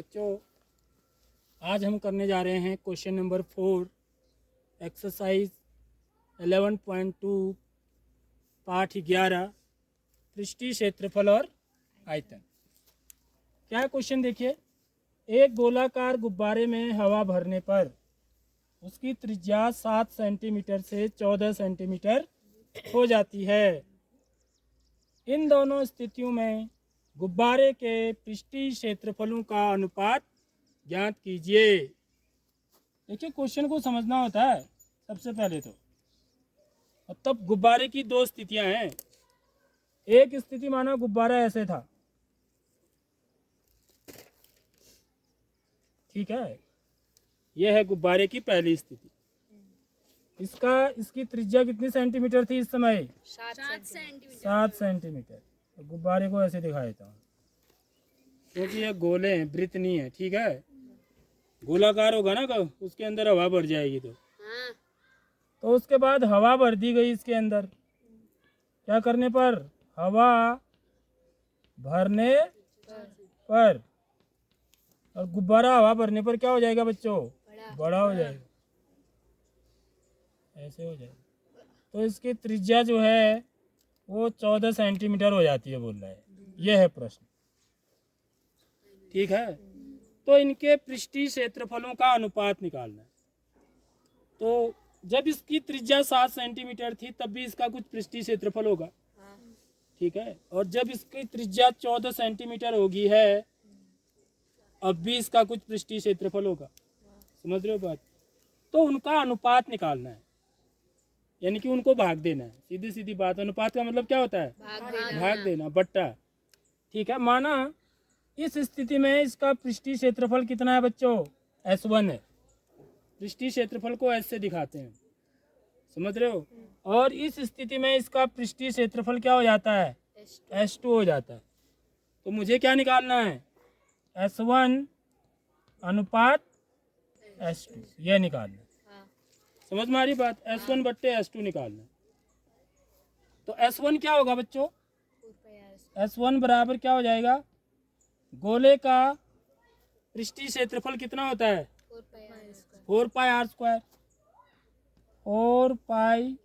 बच्चों आज हम करने जा रहे हैं क्वेश्चन नंबर 4 एक्सरसाइज 11.2 पाठ 11 पृष्ठीय क्षेत्रफल और आयतन। क्या है क्वेश्चन देखिए, एक गोलाकार गुब्बारे में हवा भरने पर उसकी त्रिज्या 7 सेंटीमीटर से 14 सेंटीमीटर हो जाती है। इन दोनों स्थितियों में गुब्बारे के पृष्ठीय क्षेत्रफलों का अनुपात ज्ञात कीजिए। देखिए क्वेश्चन को समझना होता है सबसे पहले तो। तब गुब्बारे की दो स्थितियां हैं। एक स्थिति मानो गुब्बारा ऐसे था, ठीक है, यह है गुब्बारे की पहली स्थिति। इसकी त्रिज्या कितनी सेंटीमीटर थी इस समय? 7 सेंटीमीटर। तो गुब्बारे को ऐसे दिखा देता हूँ क्योंकि ये गोले हैं, वृत्त नहीं है, ठीक है। गोलाकार होगा ना कब उसके अंदर हवा भर जाएगी तो उसके बाद हवा भर दी गई इसके अंदर। क्या करने पर? हवा भरने पर। और गुब्बारा हवा भरने पर क्या हो जाएगा बच्चों? बड़ा हो जाएगा, ऐसे हो जाएगा। तो इसकी त्रिज्या जो है वो 14 सेंटीमीटर हो जाती है, बोल रहा है। यह है प्रश्न, ठीक है। तो इनके पृष्ठीय क्षेत्रफलों का अनुपात निकालना है। तो जब इसकी त्रिज्या 7 सेंटीमीटर थी तब भी इसका कुछ पृष्ठीय क्षेत्रफल होगा, ठीक है। और जब इसकी त्रिज्या 14 सेंटीमीटर होगी है अब भी इसका कुछ पृष्ठीय क्षेत्रफल होगा। समझ रहे हो बात? तो उनका अनुपात निकालना है, यानी कि उनको भाग देना है। सीधी सीधी बात। अनुपात का मतलब क्या होता है? भाग देना, बट्टा, ठीक है। माना इस स्थिति में इसका पृष्ठीय क्षेत्रफल कितना है बच्चों? S1 है। पृष्ठीय क्षेत्रफल को S से दिखाते हैं, समझ रहे हो। और इस स्थिति में इसका पृष्ठीय क्षेत्रफल क्या हो जाता है? S2 हो जाता है। तो मुझे क्या निकालना है? S1 अनुपात S2, यह निकालना है। समझ में आ रही बात? S1 बट्टे S2 निकालना। तो S1 क्या होगा बच्चों? S1 बराबर क्या हो जाएगा? गोले का पृष्ठीय क्षेत्रफल कितना होता है? 4 पाई आर स्क्वायर। 4 पाई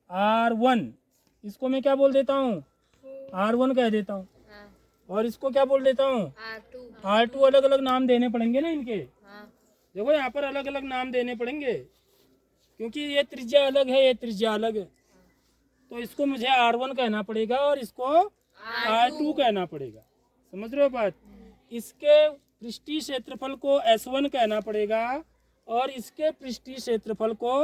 R1, इसको मैं क्या बोल देता हूँ? R1 कह देता हूँ। और इसको क्या बोल देता हूँ? R2। अलग अलग नाम देने पड़ेंगे ना इनके। देखो यहाँ पर अलग अलग नाम देने पड़ेंगे क्योंकि ये त्रिज्या अलग है, ये त्रिज्या अलग है। तो इसको मुझे R1 कहना पड़ेगा और इसको R2 कहना पड़ेगा। समझ रहे हो बात? इसके पृष्ठीय क्षेत्रफल को S1 कहना पड़ेगा और इसके पृष्ठीय क्षेत्रफल को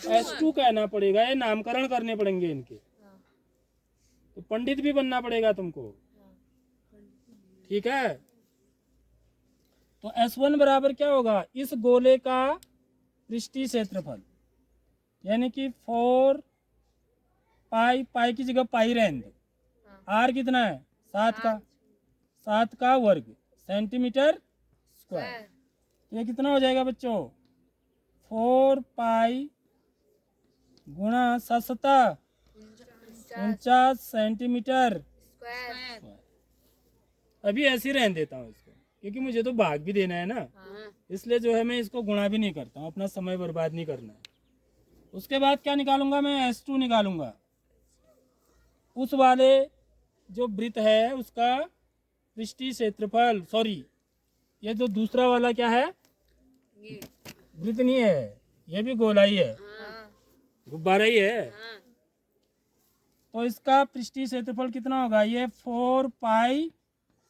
S2 कहना पड़ेगा। ये नामकरण करने पड़ेंगे इनके। तो पंडित भी बनना पड़ेगा तुमको, ठीक है। तो S1 बराबर क्या होगा? इस गोले का पृष्ठीय क्षेत्रफल, यानी कि 4 पाई, पाई की जगह पाई रहने दो। R कितना है? 7 का वर्ग सेंटीमीटर स्क्वायर। ये कितना हो जाएगा बच्चों? 4 पाई गुणा 7 49 सेंटीमीटर स्क्वायर। अभी ऐसे ही रहने देता हूँ इसको क्योंकि मुझे तो भाग भी देना है ना, इसलिए जो है मैं इसको गुणा भी नहीं करता हूँ, अपना समय बर्बाद नहीं करना है। उसके बाद क्या निकालूंगा मैं? S2 निकालूंगा। उस वाले जो वृत्त है उसका पृष्ठीय क्षेत्रफल, सॉरी ये जो दूसरा वाला क्या है? वृत्त नहीं है, ये भी गोला ही है, गुब्बारा ही है। तो इसका पृष्ठीय क्षेत्रफल कितना होगा? ये 4 पाई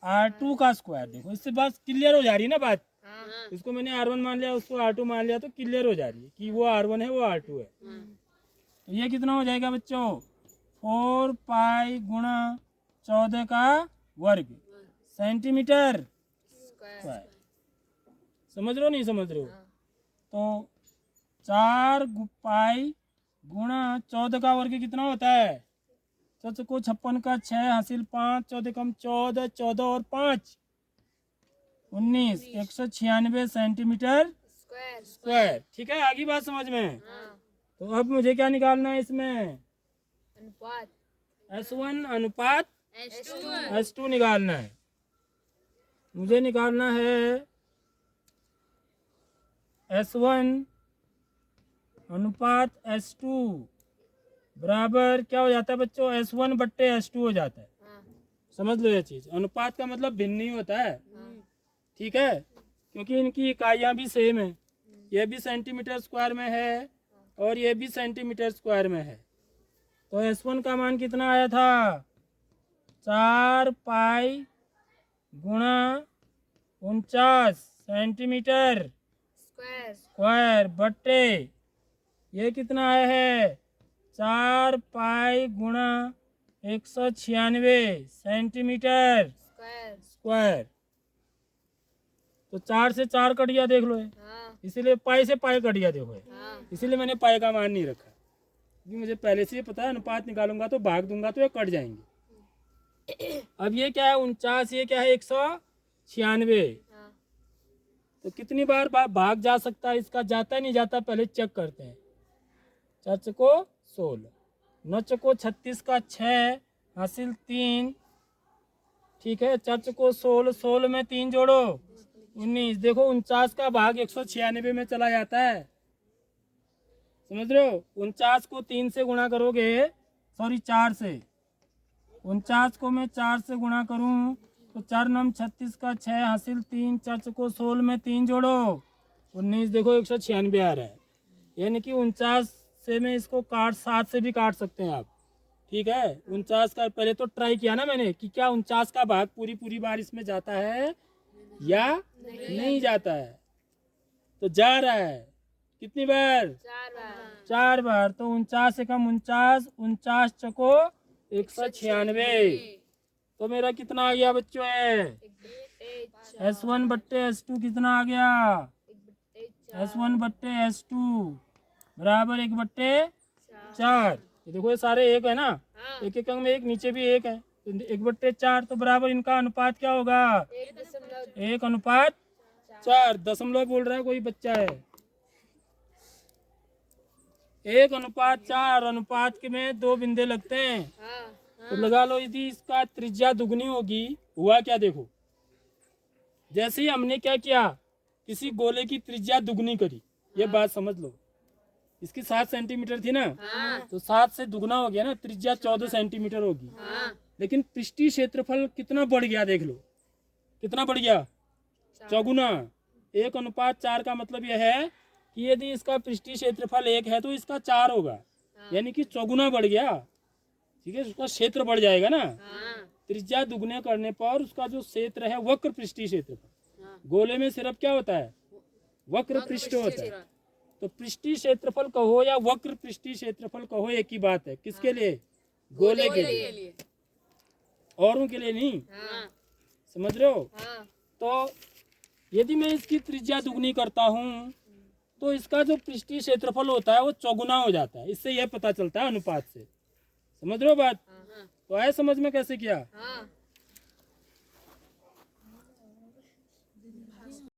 R2 का स्क्वायर। देखो इससे बात क्लियर हो जा रही है ना बात। इसको मैंने R1 मान लिया, उसको R2 मान लिया, तो क्लियर हो जा रही है कि वो R1 है, वो R2 है। तो ये कितना हो जाएगा बच्चों? 4 पाई गुणा 14 का वर्ग सेंटीमीटर स्क्वायर। समझ रहे हो नहीं समझ रहे हो? तो 4 पाई गुणा 14 का वर्ग कितना होता है? तो को 56 का 6 हासिल 5, 14 कम 14, 14 और 5 19, 196 सेंटीमीटर स्क्वायर। ठीक है, आगे बात समझ में? तो अब मुझे क्या निकालना है इसमें? S1 अनुपात S2 निकालना है। मुझे निकालना है S1 अनुपात S2 बराबर क्या हो जाता है बच्चों, S1 बट्टे S2 हो जाता है। समझ लो ये चीज, अनुपात का मतलब भिन्न ही होता है। ठीक है, क्योंकि इनकी इकाइयां भी सेम है, ये भी सेंटीमीटर स्क्वायर में है और ये भी सेंटीमीटर स्क्वायर में है। तो S1 का मान कितना आया था, 4 पाई गुणा 49 सेंटीमीटर स्क्वायर बट्टे ये कितना आया है, 4 पाई गुणा 196 सेंटीमीटर स्क्वायर। तो 4 से 4 कट गया, देख लो है। इसीलिए पाई से पाई कट गया, देखो है। इसीलिए मैंने पाई का मान नहीं रखा, क्योंकि मुझे पहले से ही पता है अनुपात निकालूंगा तो भाग दूंगा तो ये कट जाएंगे। अब ये क्या है 49, ये क्या है 196। तो कितनी बार भाग जा सकता है, इसका जाता है नहीं जाता पहले चेक करते हैं। 4 चको 16, 9 चको 36 का 6 हासिल 3। ठीक है, 4 चको 16, 16 में 3 जोड़ो 19। देखो 49 का भाग 196 में चला जाता है, समझ रहे हो। 49 को 3 से गुणा करोगे, सॉरी 4 से, 49 को मैं 4 से गुणा करूं तो 4 9 36 का 6 हासिल 3। 4 चको 16 में 3 जोड़ो 19। देखो 196 आ रहा है, यानी कि 49 से मैं इसको 7 से भी काट सकते हैं आप। ठीक है, 49 का पहले तो ट्राई किया ना मैंने कि क्या 49 का भाग पूरी बार इसमें जाता है या नहीं जाता है। तो जा रहा है, कितनी बार, 4 बार। तो 49 से कम 49, 49 चको 196। तो मेरा कितना आ गया बच्चों है, S1 बट्टे S2 कितना आ गया, S1 बट्टे S2 बराबर 1 बट्टे 4। ये देखो ये सारे एक है ना, एक एक अंक में एक, नीचे भी एक है, तो 1 बट्टे 4। तो बराबर इनका अनुपात क्या होगा, 1 अनुपात 4। दशमलव बोल रहा है कोई बच्चा है, 1 अनुपात 4। अनुपात के में 2 बिंदे लगते हैं, तो लगा लो यदि इसका त्रिज्या दुगनी होगी, हुआ क्या देखो, जैसे ही हमने क्या किया, किसी गोले की त्रिज्या दुगनी करी, ये बात समझ लो। इसकी 7 सेंटीमीटर थी ना, तो 7 से दुगना हो गया ना, त्रिज्या 14 सेंटीमीटर होगी। लेकिन पृष्ठीय क्षेत्रफल कितना बढ़ गया, देख लो कितना बढ़ गया, चौगुना। 1 अनुपात 4 का मतलब यह है कि यदि इसका पृष्ठीय क्षेत्रफल 1 है तो इसका 4 होगा, यानी कि चौगुना बढ़ गया। ठीक है, उसका क्षेत्र बढ़ जाएगा ना। त्रिज्या दुगने करने पर उसका जो क्षेत्र है वक्र पृष्ठीय क्षेत्रफल, गोले में सिर्फ क्या होता है, वक्र पृष्ठ होता है। तो पृष्ठीय क्षेत्रफल कहो या वक्र पृष्ठीय क्षेत्रफल कहो, एक ही बात है। किसके लिए, गोले के लिए, औरों के लिए नहीं। समझ रहे हो। तो यदि मैं इसकी त्रिज्या दुगनी करता हूँ तो इसका जो पृष्ठीय क्षेत्रफल होता है वो चौगुना हो जाता है। इससे यह पता चलता है अनुपात से। समझ रहे हो बात। तो आए समझ में कैसे किया।